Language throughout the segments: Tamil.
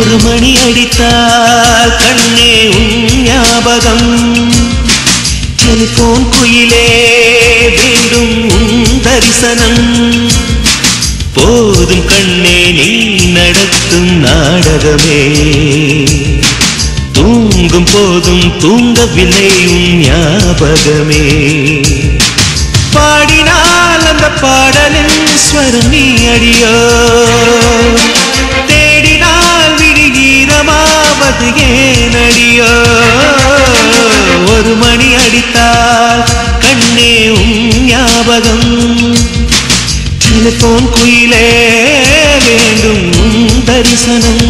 ஒரு மணி அடித்தால் கண்ணே உன் ஞாபகம் டெலிபோன் குயிலே வேண்டும் உன் தரிசனம் போதும் கண்ணே நீ நடத்தும் நாடகமே தூங்கும் போதும் தூங்கவில்லை உன் ஞாபகமே பாடினால் அந்த பாடலின் ஸ்வரம் நீ அடியோ தேடினால் விழிகீரமாவது ஏனடியோ ஒரு மணி அடித்தால் கண்ணே உன் ஞாபகம் டெலிபோன் குயிலே வேண்டும் உன் தரிசனம்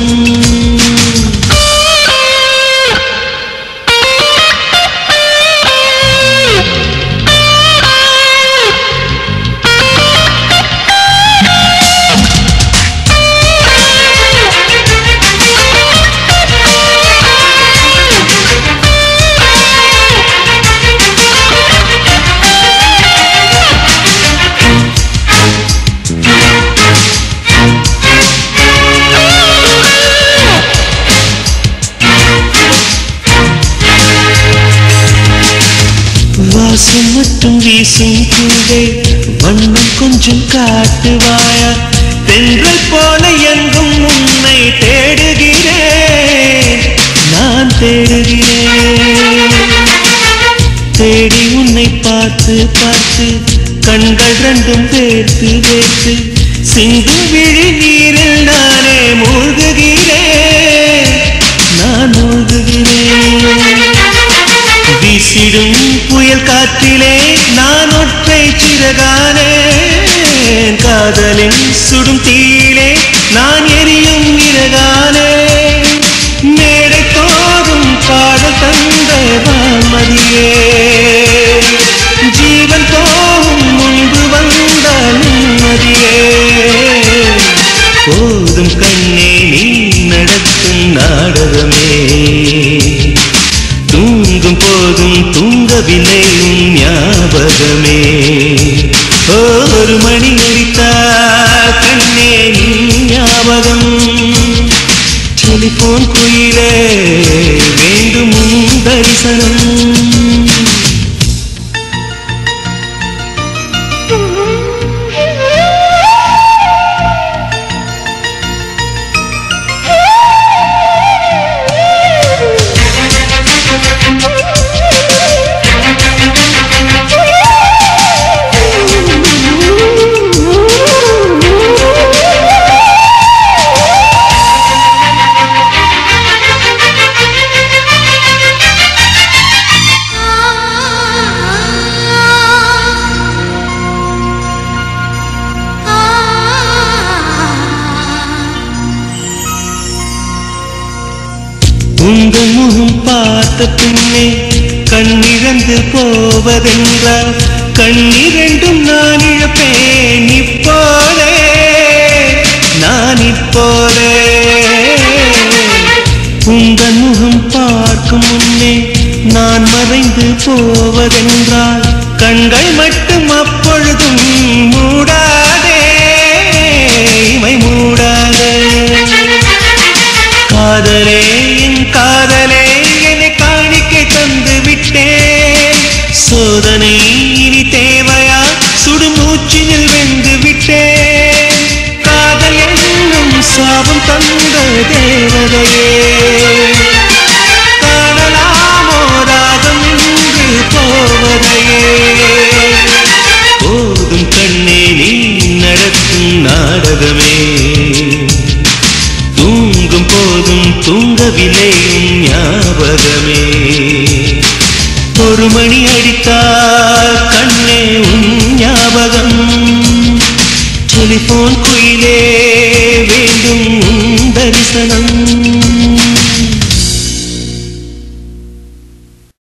வாசம் மட்டும் வீசும் பூவே வண்ணம் கொஞ்சம் காட்டுவாயா தென்றல் போல எங்கும் உன்னை தேடுகிறேன் நான் தேடுகிறேன் தேடி உன்னை பார்த்து பார்த்து கண்கள் ரெண்டும் வேர்த்து வேர்த்து சிந்தும் விழி நீரில் நானே மூழ்குகிறேன் நான் மூழ்குகிறேன் வீசிடும் புயல் காற்றிலே நான் ஒற்றை சிறகானே காதலின் சுடும் தீயிலே நான் எரியும் இறகானே மேடை தோறும் பாடல் தந்த வான்மதியே ஜீவன் போகும் முன்பு வந்த நிம்மதியே போதும் கண்ணே நீ நடத்தும் நாடகமே தூங்கும் போதும் தூங்கவில்லை உன் ஞாபகமே ஒரு மணி அடித்தால் கண்ணே நீ ஞாபகம் டெலிபோன் குயிலே வேண்டும் உன் தரிசனம் உங்கள் முகம் பார்த்த பின்னே கண்ணிழந்து போவதென்றால் கண்ணிரண்டும் நான் இழப்பேன் இப்போதே நான் இப்போதே உங்கள் முகம் பார்க்கும் முன்னே நான் மறைந்து போவதென்றால் கண்கள் மட்டும் அப்பொழுதும் மூடாதே இமை மூடாதே காதலே காதலே என்னை காணிக்கை தந்து விட்டேன் சோதனை இனி தேவையா சுடுமூச்சினில் வென்று விட்டேன் காதல் என்னும் சாபம் தந்த தேவதையே காணலாமோ ராகம் என்று போவதையே போதும் கண்ணே நீ நடத்தும் நாடகமே தூங்கும் போதும் தூங்கவில்லை ஞாபகமே ஒரு மணி அடித்தால் கண்ணே உன் ஞாபகம் டெலிபோன் குயிலே வேண்டும் உன் தரிசனம்